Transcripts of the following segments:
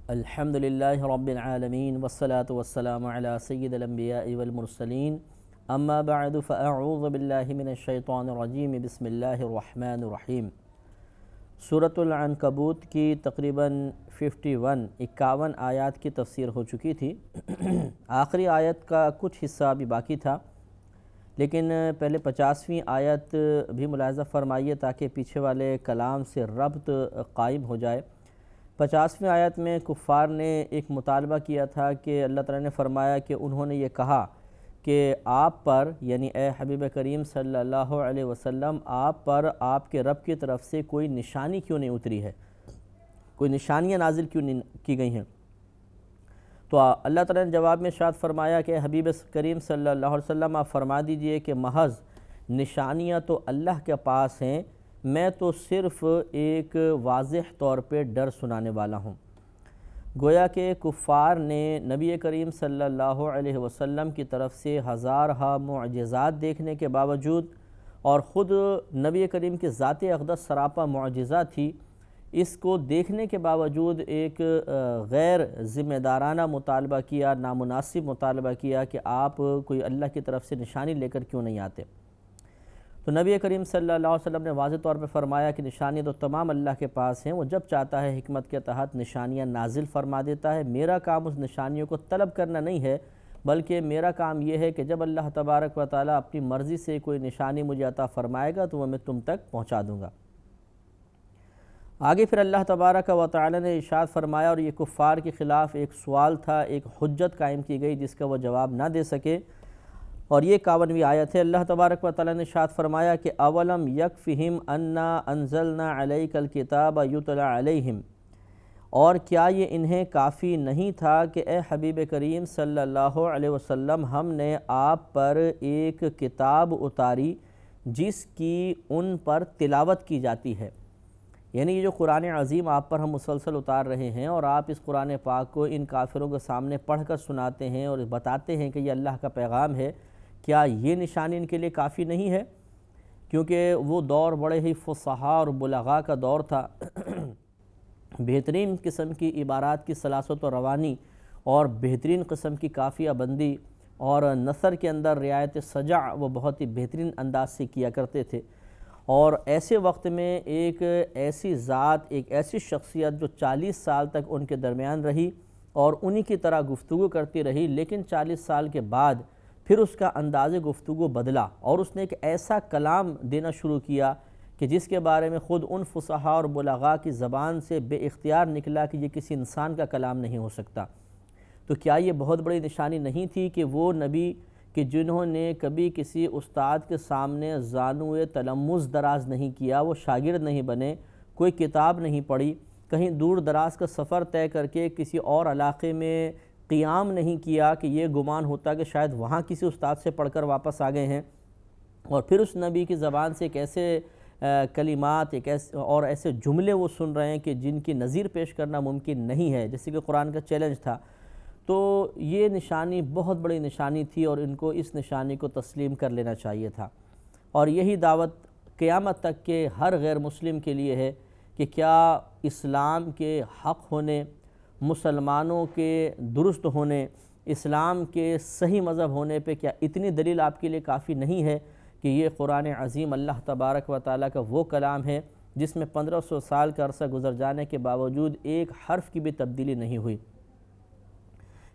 الحمد للہ رب العالمین والصلاة والسلام علی سید الانبیاء والمرسلین اما بعد فاعوذ باللہ من الشیطان الرجیم بسم اللہ الرحمن الرحیم۔ سورۃ العنکبوت کی تقریباً 51 آیات کی تفسیر ہو چکی تھی۔ آخری آیت کا کچھ حصہ ابھی باقی تھا، لیکن پہلے 50ویں آیت بھی ملاحظہ فرمائیے تاکہ پیچھے والے کلام سے ربط قائم ہو جائے۔ 50ویں آیت میں کفار نے ایک مطالبہ کیا تھا کہ اللہ تعالیٰ نے فرمایا کہ انہوں نے یہ کہا کہ آپ پر، یعنی اے حبیب کریم صلی اللہ علیہ وسلم، آپ پر آپ کے رب کی طرف سے کوئی نشانی کیوں نہیں اتری ہے، کوئی نشانیاں نازل کیوں نہیں کی گئی ہیں۔ تو اللہ تعالیٰ نے جواب میں ارشاد فرمایا کہ حبیب کریم صلی اللہ علیہ وسلم آپ فرما دیجئے کہ محض نشانیاں تو اللہ کے پاس ہیں، میں تو صرف ایک واضح طور پہ ڈر سنانے والا ہوں۔ گویا کہ کفار نے نبی کریم صلی اللہ علیہ وسلم کی طرف سے ہزارہا معجزات دیکھنے کے باوجود، اور خود نبی کریم کی ذات اقدس سراپا معجزہ تھی، اس کو دیکھنے کے باوجود ایک غیر ذمہ دارانہ مطالبہ کیا، نامناسب مطالبہ کیا کہ آپ کوئی اللہ کی طرف سے نشانی لے کر کیوں نہیں آتے۔ تو نبی کریم صلی اللہ علیہ وسلم نے واضح طور پہ فرمایا کہ نشانی تو تمام اللہ کے پاس ہیں، وہ جب چاہتا ہے حکمت کے تحت نشانیاں نازل فرما دیتا ہے۔ میرا کام اس نشانیوں کو طلب کرنا نہیں ہے، بلکہ میرا کام یہ ہے کہ جب اللہ تبارک و تعالیٰ اپنی مرضی سے کوئی نشانی مجھے عطا فرمائے گا تو وہ میں تم تک پہنچا دوں گا۔ آگے پھر اللہ تبارک و تعالیٰ نے ارشاد فرمایا، اور یہ کفار کے خلاف ایک سوال تھا، ایک حجت قائم کی گئی جس کا وہ جواب نہ دے سکے، اور یہ 51ویں آیت ہے۔ اللہ تبارک و تعالیٰ نے ارشاد فرمایا کہ اولم یکفہم انا انزلنا علیک الکتاب یتلی علیہم، اور کیا یہ انہیں کافی نہیں تھا کہ اے حبیب کریم صلی اللہ علیہ وسلم، ہم نے آپ پر ایک کتاب اتاری جس کی ان پر تلاوت کی جاتی ہے۔ یعنی یہ جو قرآن عظیم آپ پر ہم مسلسل اتار رہے ہیں، اور آپ اس قرآن پاک کو ان کافروں کے سامنے پڑھ کر سناتے ہیں اور بتاتے ہیں کہ یہ اللہ کا پیغام ہے، کیا یہ نشانی ان کے لیے کافی نہیں ہے؟ کیونکہ وہ دور بڑے ہی فصحاء اور بلغاء کا دور تھا، بہترین قسم کی عبارات کی سلاست و روانی، اور بہترین قسم کی قافیہ بندی، اور نثر کے اندر رعایت سجع وہ بہت ہی بہترین انداز سے کیا کرتے تھے۔ اور ایسے وقت میں ایک ایسی ذات، ایک ایسی شخصیت جو 40 سال تک ان کے درمیان رہی اور انہی کی طرح گفتگو کرتی رہی، لیکن 40 سال کے بعد پھر اس کا انداز گفتگو بدلا، اور اس نے ایک ایسا کلام دینا شروع کیا کہ جس کے بارے میں خود ان فصحاء اور بلغاء کی زبان سے بے اختیار نکلا کہ یہ کسی انسان کا کلام نہیں ہو سکتا۔ تو کیا یہ بہت بڑی نشانی نہیں تھی کہ وہ نبی کہ جنہوں نے کبھی کسی استاد کے سامنے زانوئے تلمذ دراز نہیں کیا، وہ شاگرد نہیں بنے، کوئی کتاب نہیں پڑھی، کہیں دور دراز کا سفر طے کر کے کسی اور علاقے میں قیام نہیں کیا کہ یہ گمان ہوتا کہ شاید وہاں کسی استاد سے پڑھ کر واپس آ گئے ہیں، اور پھر اس نبی کی زبان سے ایک ایسے کلمات، اور ایسے جملے وہ سن رہے ہیں کہ جن کی نظیر پیش کرنا ممکن نہیں ہے، جیسے کہ قرآن کا چیلنج تھا۔ تو یہ نشانی بہت بڑی نشانی تھی، اور ان کو اس نشانی کو تسلیم کر لینا چاہیے تھا، اور یہی دعوت قیامت تک کے ہر غیر مسلم کے لیے ہے کہ کیا اسلام کے حق ہونے، مسلمانوں کے درست ہونے، اسلام کے صحیح مذہب ہونے پہ کیا اتنی دلیل آپ کے لیے کافی نہیں ہے کہ یہ قرآن عظیم اللہ تبارک و تعالیٰ کا وہ کلام ہے جس میں 1500 سال کا عرصہ گزر جانے کے باوجود ایک حرف کی بھی تبدیلی نہیں ہوئی۔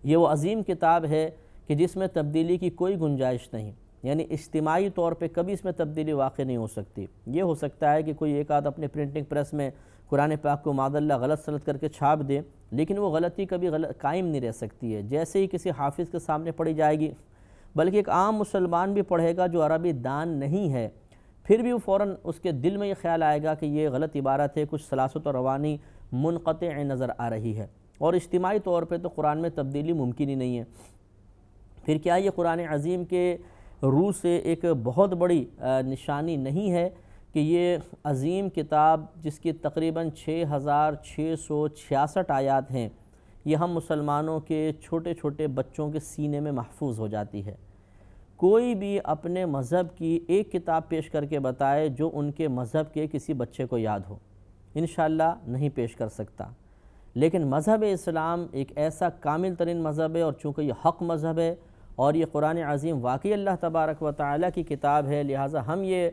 یہ وہ عظیم کتاب ہے کہ جس میں تبدیلی کی کوئی گنجائش نہیں، یعنی اجتماعی طور پہ کبھی اس میں تبدیلی واقع نہیں ہو سکتی۔ یہ ہو سکتا ہے کہ کوئی ایک آدھ اپنے پرنٹنگ پریس میں قرآن پاک کو معاذاللہ غلط سلط کر کے چھاپ دے، لیکن وہ غلطی کبھی قائم نہیں رہ سکتی ہے۔ جیسے ہی کسی حافظ کے سامنے پڑھی جائے گی، بلکہ ایک عام مسلمان بھی پڑھے گا جو عربی دان نہیں ہے، پھر بھی وہ فوراً اس کے دل میں یہ خیال آئے گا کہ یہ غلط عبارت ہے، کچھ سلاست و روانی منقطع نظر آ رہی ہے، اور اجتماعی طور پہ تو قرآن میں تبدیلی ممکن ہی نہیں ہے۔ پھر کیا یہ قرآن عظیم کے روح سے ایک بہت بڑی نشانی نہیں ہے کہ یہ عظیم کتاب جس کی تقریباً 6666 آیات ہیں، یہ ہم مسلمانوں کے چھوٹے چھوٹے بچوں کے سینے میں محفوظ ہو جاتی ہے۔ کوئی بھی اپنے مذہب کی ایک کتاب پیش کر کے بتائے جو ان کے مذہب کے کسی بچے کو یاد ہو، انشاءاللہ نہیں پیش کر سکتا۔ لیکن مذہب اسلام ایک ایسا کامل ترین مذہب ہے، اور چونکہ یہ حق مذہب ہے اور یہ قرآن عظیم واقعی اللہ تبارک و تعالیٰ کی کتاب ہے، لہٰذا ہم یہ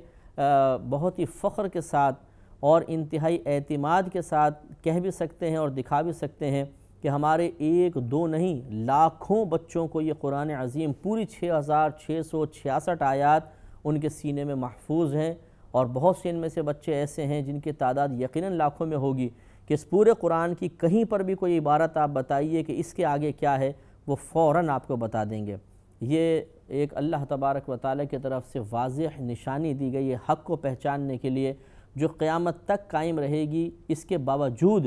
بہت ہی فخر کے ساتھ اور انتہائی اعتماد کے ساتھ کہہ بھی سکتے ہیں اور دکھا بھی سکتے ہیں کہ ہمارے ایک دو نہیں لاکھوں بچوں کو یہ قرآن عظیم پوری 6666 آیات ان کے سینے میں محفوظ ہیں، اور بہت سے ان میں سے بچے ایسے ہیں جن کی تعداد یقیناً لاکھوں میں ہوگی کہ اس پورے قرآن کی کہیں پر بھی کوئی عبارت آپ بتائیے کہ اس کے آگے کیا ہے، وہ فوراً آپ کو بتا دیں گے۔ یہ ایک اللہ تبارک و تعالیٰ کی طرف سے واضح نشانی دی گئی ہے حق کو پہچاننے کے لیے، جو قیامت تک قائم رہے گی۔ اس کے باوجود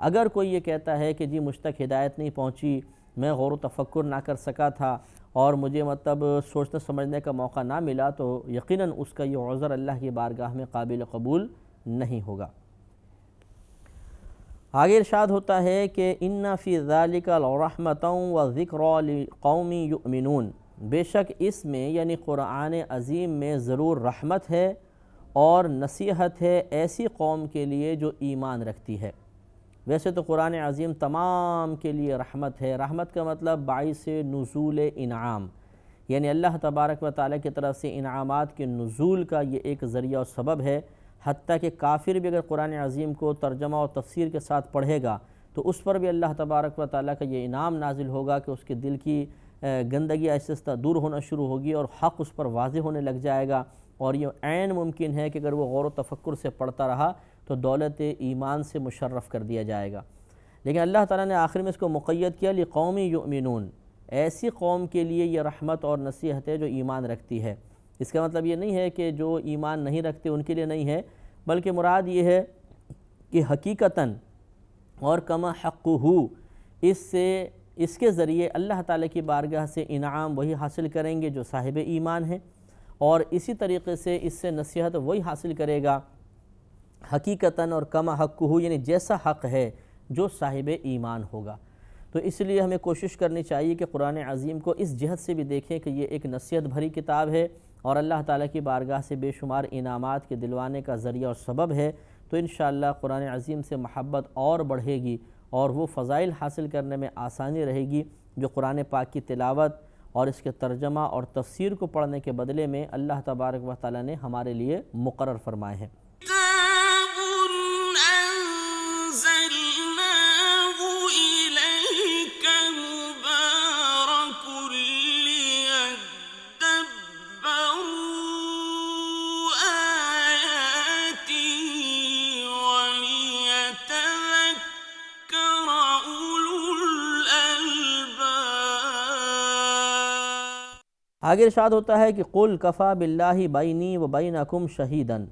اگر کوئی یہ کہتا ہے کہ جی مجھ تک ہدایت نہیں پہنچی، میں غور و تفکر نہ کر سکا تھا اور مجھے سوچنے سمجھنے کا موقع نہ ملا، تو یقیناً اس کا یہ عذر اللہ کی بارگاہ میں قابل قبول نہیں ہوگا۔ آگے ارشاد ہوتا ہے کہ اِنَّ فِي ذَلِكَ لَرَحْمَةً وَذِكْرَىٰ لِقَوْمٍ يُؤْمِنُونَ، بے شک اس میں یعنی قرآن عظیم میں ضرور رحمت ہے اور نصیحت ہے ایسی قوم کے لیے جو ایمان رکھتی ہے۔ ویسے تو قرآن عظیم تمام کے لیے رحمت ہے، رحمت کا مطلب باعث نزول انعام، یعنی اللہ تبارک و تعالیٰ کی طرف سے انعامات کے نزول کا یہ ایک ذریعہ اور سبب ہے۔ حتیٰ کہ کافر بھی اگر قرآن عظیم کو ترجمہ اور تفسیر کے ساتھ پڑھے گا تو اس پر بھی اللہ تبارک و تعالیٰ کا یہ انعام نازل ہوگا کہ اس کے دل کی گندگی آہستہ آہستہ دور ہونا شروع ہوگی اور حق اس پر واضح ہونے لگ جائے گا، اور یہ عین ممکن ہے کہ اگر وہ غور و تفکر سے پڑھتا رہا تو دولت ایمان سے مشرف کر دیا جائے گا۔ لیکن اللہ تعالیٰ نے آخر میں اس کو مقید کیا لِقَوْمٍ يُؤْمِنُونَ، ایسی قوم کے لیے یہ رحمت اور نصیحت ہے جو ایمان رکھتی ہے۔ اس کا مطلب یہ نہیں ہے کہ جو ایمان نہیں رکھتے ان کے لیے نہیں ہے، بلکہ مراد یہ ہے کہ حقیقتاً اور کما حقہ اس کے ذریعے اللہ تعالیٰ کی بارگاہ سے انعام وہی حاصل کریں گے جو صاحب ایمان ہیں، اور اسی طریقے سے اس سے نصیحت وہی حاصل کرے گا حقیقتاً اور کما حقہ، یعنی جیسا حق ہے جو صاحب ایمان ہوگا۔ تو اس لیے ہمیں کوشش کرنی چاہیے کہ قرآن عظیم کو اس جہت سے بھی دیکھیں کہ یہ ایک نصیحت بھری کتاب ہے اور اللہ تعالیٰ کی بارگاہ سے بے شمار انعامات کے دلوانے کا ذریعہ اور سبب ہے، تو انشاءاللہ قرآن عظیم سے محبت اور بڑھے گی اور وہ فضائل حاصل کرنے میں آسانی رہے گی جو قرآن پاک کی تلاوت اور اس کے ترجمہ اور تفسیر کو پڑھنے کے بدلے میں اللہ تبارک و تعالیٰ نے ہمارے لیے مقرر فرمائے ہیں۔ آگے ارشاد ہوتا ہے کہ قُلْ كَفَىٰ بِاللَّهِ بَيْنِي وَبَيْنَكُمْ شَهِيدًا،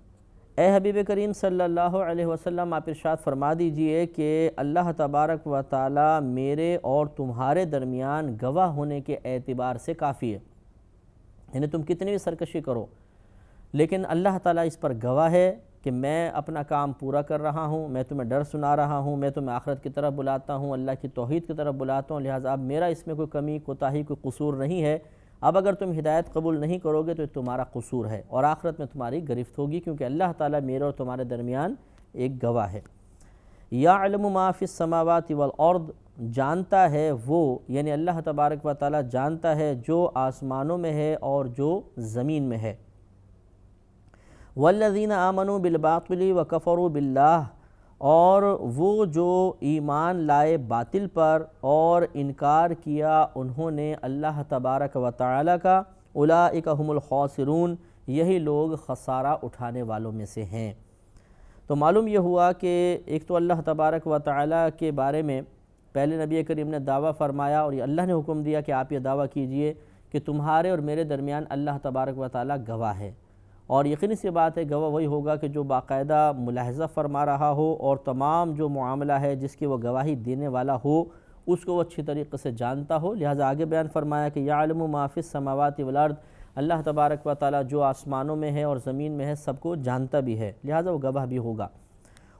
اے حبیب کریم صلی اللہ علیہ وسلم آپ ارشاد فرما دیجئے کہ اللہ تبارک و تعالی میرے اور تمہارے درمیان گواہ ہونے کے اعتبار سے کافی ہے، یعنی تم کتنی بھی سرکشی کرو لیکن اللہ تعالیٰ اس پر گواہ ہے کہ میں اپنا کام پورا کر رہا ہوں، میں تمہیں ڈر سنا رہا ہوں، میں تمہیں آخرت کی طرف بلاتا ہوں، اللہ کی توحید کی طرف بلاتا ہوں، لہٰذا اب میرا اس میں کوئی کمی کوتاہی کوئی قصور نہیں ہے۔ اب اگر تم ہدایت قبول نہیں کرو گے تو تمہارا قصور ہے اور آخرت میں تمہاری گرفت ہوگی، کیونکہ اللہ تعالیٰ میرے اور تمہارے درمیان ایک گواہ ہے۔ یعلم ما فی السماوات والارض، جانتا ہے وہ، یعنی اللہ تبارک و تعالیٰ جانتا ہے جو آسمانوں میں ہے اور جو زمین میں ہے۔ والذین آمنوا بالباطل وکفروا باللہ، اور وہ جو ایمان لائے باطل پر اور انکار کیا انہوں نے اللہ تبارک و تعالی کا، اولئک هم الخاسرون، یہی لوگ خسارہ اٹھانے والوں میں سے ہیں۔ تو معلوم یہ ہوا کہ ایک تو اللہ تبارک و تعالی کے بارے میں پہلے نبی کریم نے دعویٰ فرمایا اور یہ اللہ نے حکم دیا کہ آپ یہ دعویٰ کیجئے کہ تمہارے اور میرے درمیان اللہ تبارک و تعالی گواہ ہے، اور یقینی سی بات ہے گواہ وہی ہوگا کہ جو باقاعدہ ملاحظہ فرما رہا ہو اور تمام جو معاملہ ہے جس کی وہ گواہی دینے والا ہو اس کو وہ اچھی طریقے سے جانتا ہو۔ لہٰذا آگے بیان فرمایا کہ یعلم ما فی السماوات والارض، اللہ تبارک و تعالیٰ جو آسمانوں میں ہے اور زمین میں ہے سب کو جانتا بھی ہے، لہٰذا وہ گواہ بھی ہوگا۔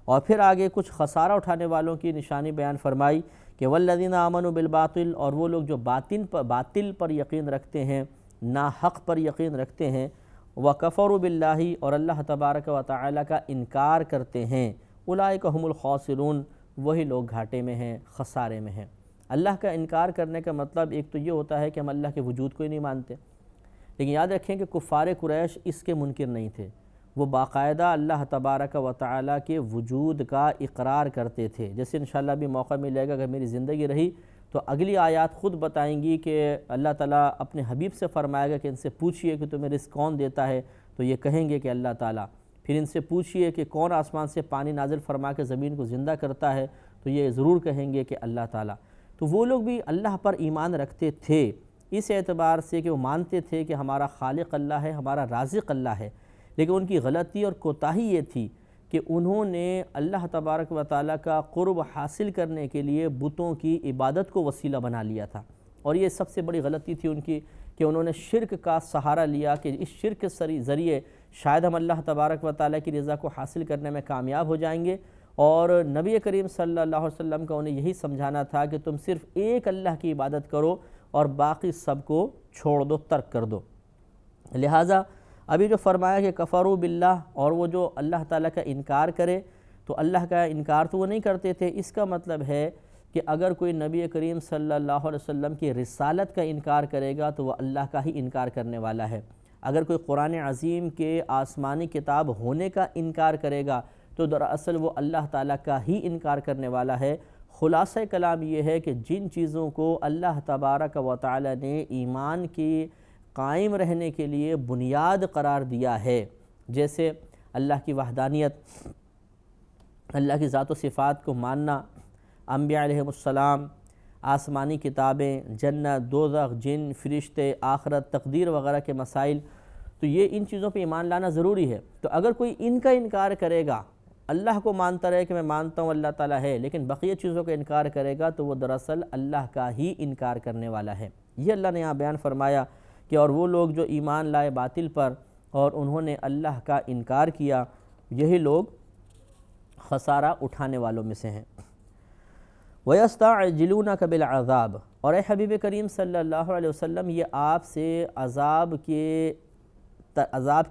اور پھر آگے کچھ خسارہ اٹھانے والوں کی نشانی بیان فرمائی کہ والذین آمنوا بالباطل، اور وہ لوگ جو باطل پر یقین رکھتے ہیں، ناحق پر یقین رکھتے ہیں، وَكَفَرُوا بِاللَّهِ، اور اللہ تبارک و تعالی کا انکار کرتے ہیں، اولئک هم الخاسرون، وہی لوگ گھاٹے میں ہیں، خسارے میں ہیں۔ اللہ کا انکار کرنے کا مطلب ایک تو یہ ہوتا ہے کہ ہم اللہ کے وجود کو ہی نہیں مانتے، لیکن یاد رکھیں کہ کفار قریش اس کے منکر نہیں تھے، وہ باقاعدہ اللہ تبارک و تعالیٰ کے وجود کا اقرار کرتے تھے۔ جیسے انشاءاللہ بھی موقع ملے گا، اگر میری زندگی رہی تو اگلی آیات خود بتائیں گی کہ اللہ تعالیٰ اپنے حبیب سے فرمائے گا کہ ان سے پوچھئے کہ تمہیں رزق کون دیتا ہے، تو یہ کہیں گے کہ اللہ تعالیٰ۔ پھر ان سے پوچھئے کہ کون آسمان سے پانی نازل فرما کے زمین کو زندہ کرتا ہے، تو یہ ضرور کہیں گے کہ اللہ تعالیٰ۔ تو وہ لوگ بھی اللہ پر ایمان رکھتے تھے اس اعتبار سے کہ وہ مانتے تھے کہ ہمارا خالق اللہ ہے، ہمارا رازق اللہ ہے، لیکن ان کی غلطی اور کوتاہی یہ تھی کہ انہوں نے اللہ تبارک و تعالیٰ کا قرب حاصل کرنے کے لیے بتوں کی عبادت کو وسیلہ بنا لیا تھا، اور یہ سب سے بڑی غلطی تھی ان کی کہ انہوں نے شرک کا سہارا لیا کہ اس شرک کے ذریعے شاید ہم اللہ تبارک و تعالیٰ کی رضا کو حاصل کرنے میں کامیاب ہو جائیں گے، اور نبی کریم صلی اللہ علیہ وسلم کا انہیں یہی سمجھانا تھا کہ تم صرف ایک اللہ کی عبادت کرو اور باقی سب کو چھوڑ دو، ترک کر دو۔ لہٰذا ابھی جو فرمایا کہ کفروا باللہ، اور وہ جو اللہ تعالیٰ کا انکار کرے، تو اللہ کا انکار تو وہ نہیں کرتے تھے، اس کا مطلب ہے کہ اگر کوئی نبی کریم صلی اللہ علیہ وسلم کی رسالت کا انکار کرے گا تو وہ اللہ کا ہی انکار کرنے والا ہے۔ اگر کوئی قرآن عظیم کے آسمانی کتاب ہونے کا انکار کرے گا تو دراصل وہ اللہ تعالیٰ کا ہی انکار کرنے والا ہے۔ خلاصہ کلام یہ ہے کہ جن چیزوں کو اللہ تبارک و تعالیٰ نے ایمان کی قائم رہنے کے لیے بنیاد قرار دیا ہے، جیسے اللہ کی وحدانیت، اللہ کی ذات و صفات کو ماننا، انبیاء علیہ السلام، آسمانی کتابیں، جنت، دوزخ، جن، فرشتے، آخرت، تقدیر وغیرہ کے مسائل، تو یہ ان چیزوں پہ ایمان لانا ضروری ہے۔ تو اگر کوئی ان کا انکار کرے گا، اللہ کو مانتا رہے کہ میں مانتا ہوں اللہ تعالیٰ ہے، لیکن بقیہ چیزوں کا انکار کرے گا تو وہ دراصل اللہ کا ہی انکار کرنے والا ہے۔ یہ اللہ نے یہاں بیان فرمایا کہ اور وہ لوگ جو ایمان لائے باطل پر اور انہوں نے اللہ کا انکار کیا، یہی لوگ خسارہ اٹھانے والوں میں سے ہیں۔ وَيَسْتَعْجِلُونَكَ بِالْعَذَابِ، اور اے حبیب کریم صلی اللہ علیہ وسلم یہ آپ سے عذاب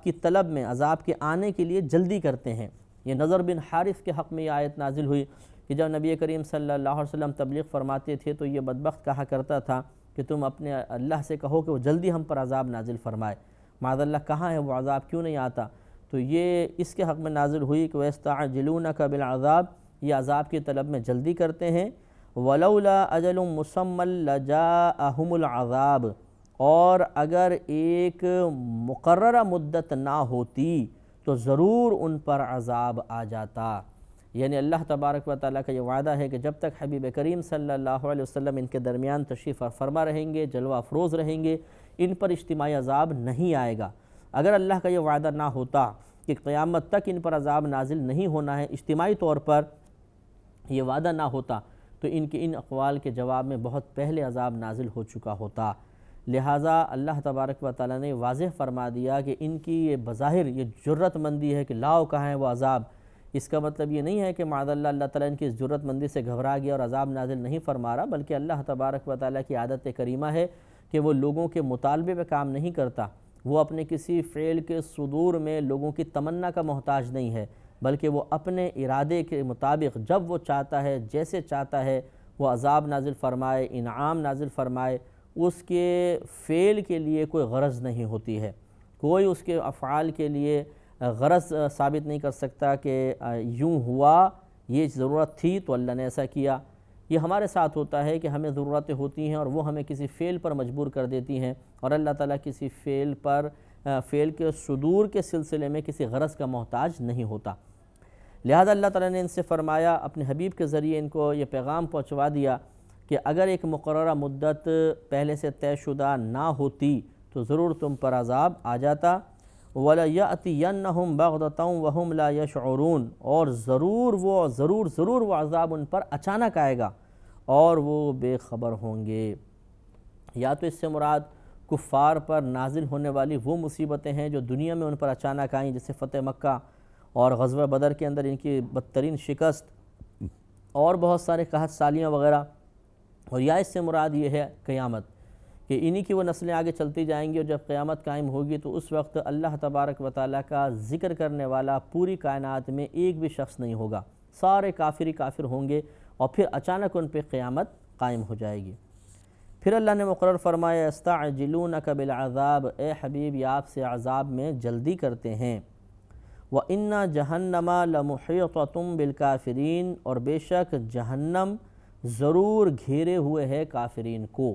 کی طلب میں، عذاب کے آنے کے لیے جلدی کرتے ہیں۔ یہ نضر بن حارث کے حق میں یہ آیت نازل ہوئی کہ جب نبی کریم صلی اللہ علیہ وسلم تبلیغ فرماتے تھے تو یہ بدبخت کہا کرتا تھا کہ تم اپنے اللہ سے کہو کہ وہ جلدی ہم پر عذاب نازل فرمائے، معاذ اللہ کہاں ہے وہ عذاب، کیوں نہیں آتا؟ تو یہ اس کے حق میں نازل ہوئی کہ وَيَسْتَعْجِلُونَكَ بِالْعَذَابِ، یہ عذاب کی طلب میں جلدی کرتے ہیں۔ وَلَوْلَا أَجَلٌ مُّسَمًّى لَجَاءَهُمُ الْعَذَابُ، اور اگر ایک مقررہ مدت نہ ہوتی تو ضرور ان پر عذاب آ جاتا۔ یعنی اللہ تبارک و تعالیٰ کا یہ وعدہ ہے کہ جب تک حبیب کریم صلی اللہ علیہ وسلم ان کے درمیان تشریف فرما رہیں گے، جلوہ افروز رہیں گے، ان پر اجتماعی عذاب نہیں آئے گا۔ اگر اللہ کا یہ وعدہ نہ ہوتا کہ قیامت تک ان پر عذاب نازل نہیں ہونا ہے، اجتماعی طور پر یہ وعدہ نہ ہوتا تو ان کے ان اقوال کے جواب میں بہت پہلے عذاب نازل ہو چکا ہوتا۔ لہٰذا اللہ تبارک و تعالیٰ نے واضح فرما دیا کہ ان کی یہ بظاہر یہ جرت مندی ہے کہ لاؤ کہاں ہے وہ عذاب، اس کا مطلب یہ نہیں ہے کہ معاذ اللہ اللہ تعالیٰ ان کی اس جرت مندی سے گھبرا گیا اور عذاب نازل نہیں فرما رہا، بلکہ اللہ تبارک و تعالیٰ کی عادت کریمہ ہے کہ وہ لوگوں کے مطالبے پہ کام نہیں کرتا، وہ اپنے کسی فعل کے صدور میں لوگوں کی تمنا کا محتاج نہیں ہے، بلکہ وہ اپنے ارادے کے مطابق جب وہ چاہتا ہے، جیسے چاہتا ہے، وہ عذاب نازل فرمائے، انعام نازل فرمائے۔ اس کے فعل کے لیے کوئی غرض نہیں ہوتی ہے، کوئی اس کے افعال کے لیے غرض ثابت نہیں کر سکتا کہ یوں ہوا، یہ ضرورت تھی تو اللہ نے ایسا کیا۔ یہ ہمارے ساتھ ہوتا ہے کہ ہمیں ضرورتیں ہوتی ہیں اور وہ ہمیں کسی فعل پر مجبور کر دیتی ہیں، اور اللہ تعالیٰ کسی فعل کے صدور کے سلسلے میں کسی غرض کا محتاج نہیں ہوتا۔ لہذا اللہ تعالیٰ نے ان سے فرمایا، اپنے حبیب کے ذریعے ان کو یہ پیغام پہنچوا دیا کہ اگر ایک مقررہ مدت پہلے سے طے شدہ نہ ہوتی تو ضرور تم پر عذاب آ جاتا۔ وَلَيَأْتِيَنَّهُمْ بَغْتَةً وَهُمْ لَا يَشْعُرُونَ، اور ضرور وہ عذاب ان پر اچانک آئے گا اور وہ بے خبر ہوں گے۔ یا تو اس سے مراد کفار پر نازل ہونے والی وہ مصیبتیں ہیں جو دنیا میں ان پر اچانک آئیں، جیسے فتح مکہ اور غزوہ بدر کے اندر ان کی بدترین شکست اور بہت سارے قحط سالیاں وغیرہ، اور یا اس سے مراد یہ ہے قیامت، کہ انہی کی وہ نسلیں آگے چلتی جائیں گی اور جب قیامت قائم ہوگی تو اس وقت اللہ تبارک و تعالیٰ کا ذکر کرنے والا پوری کائنات میں ایک بھی شخص نہیں ہوگا، سارے کافر ہی کافر ہوں گے اور پھر اچانک ان پہ قیامت قائم ہو جائے گی۔ پھر اللہ نے مقرر فرمایا یستعجلونک بالعذاب، اے حبیب یہ آپ سے عذاب میں جلدی کرتے ہیں۔ وَإِنَّ جَهَنَّمَ لَمُحِيطَةٌ بِالْكَافِرِينَ، اور بے شک جہنم ضرور گھیرے ہوئے ہے کافرین کو،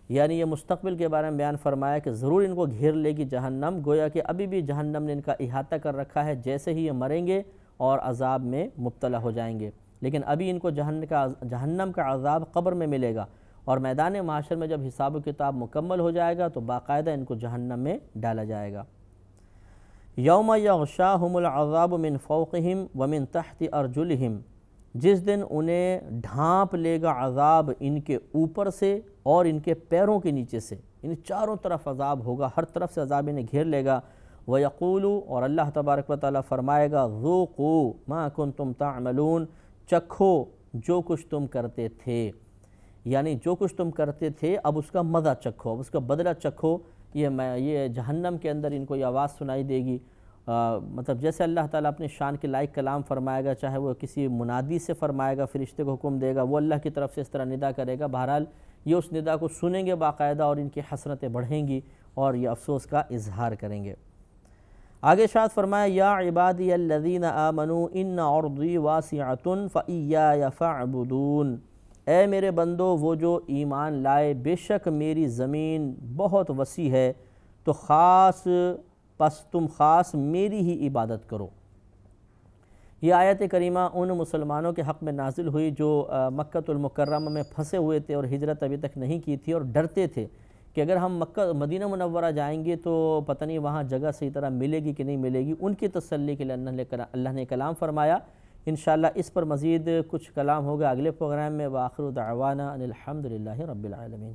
یعنی یہ مستقبل کے بارے میں بیان فرمایا کہ ضرور ان کو گھیر لے گی جہنم، گویا کہ ابھی بھی جہنم نے ان کا احاطہ کر رکھا ہے، جیسے ہی یہ مریں گے اور عذاب میں مبتلا ہو جائیں گے، لیکن ابھی ان کو جہنم کا عذاب قبر میں ملے گا، اور میدان محشر میں جب حساب و کتاب مکمل ہو جائے گا تو باقاعدہ ان کو جہنم میں ڈالا جائے گا۔ یوم یغشاہم العذاب من فوقہم ومن تحت ارجلہم، جس دن انہیں ڈھانپ لے گا عذاب ان کے اوپر سے اور ان کے پیروں کے نیچے سے، یعنی چاروں طرف عذاب ہوگا، ہر طرف سے عذاب انہیں گھیر لے گا۔ وَيَقُولُ، اور اللہ تبارک و تعالیٰ فرمائے گا ذُوقُوا مَا كُنْتُمْ تَعْمَلُونَ، چکھو جو کچھ تم کرتے تھے، یعنی جو کچھ تم کرتے تھے اب اس کا مزہ چکھو، اب اس کا بدلہ چکھو۔ یہ جہنم کے اندر ان کو یہ آواز سنائی دے گی، مطلب جیسے اللہ تعالیٰ اپنے شان کے لائق کلام فرمائے گا، چاہے وہ کسی منادی سے فرمائے گا، فرشتے کو حکم دے گا، وہ اللہ کی طرف سے اس طرح ندا کرے گا، بہرحال یہ اس ندا کو سنیں گے باقاعدہ اور ان کی حسرتیں بڑھیں گی اور یہ افسوس کا اظہار کریں گے۔ آگے ارشاد فرمایا یا عبادی الذین آمنوا ان ارضی واسعۃ فایای فاعبدون، اے میرے بندو وہ جو ایمان لائے، بے شک میری زمین بہت وسیع ہے، تو تم خاص میری ہی عبادت کرو۔ یہ آیت کریمہ ان مسلمانوں کے حق میں نازل ہوئی جو مکہ المکرمہ میں پھنسے ہوئے تھے اور ہجرت ابھی تک نہیں کی تھی، اور ڈرتے تھے کہ اگر ہم مدینہ منورہ جائیں گے تو پتہ نہیں وہاں جگہ صحیح طرح ملے گی کہ نہیں ملے گی۔ ان کی تسلی کے لیے اللہ نے کلام فرمایا۔ انشاءاللہ اس پر مزید کچھ کلام ہوگا اگلے پروگرام میں۔ وآخر دعوانا ان الحمد للہ رب العالمین۔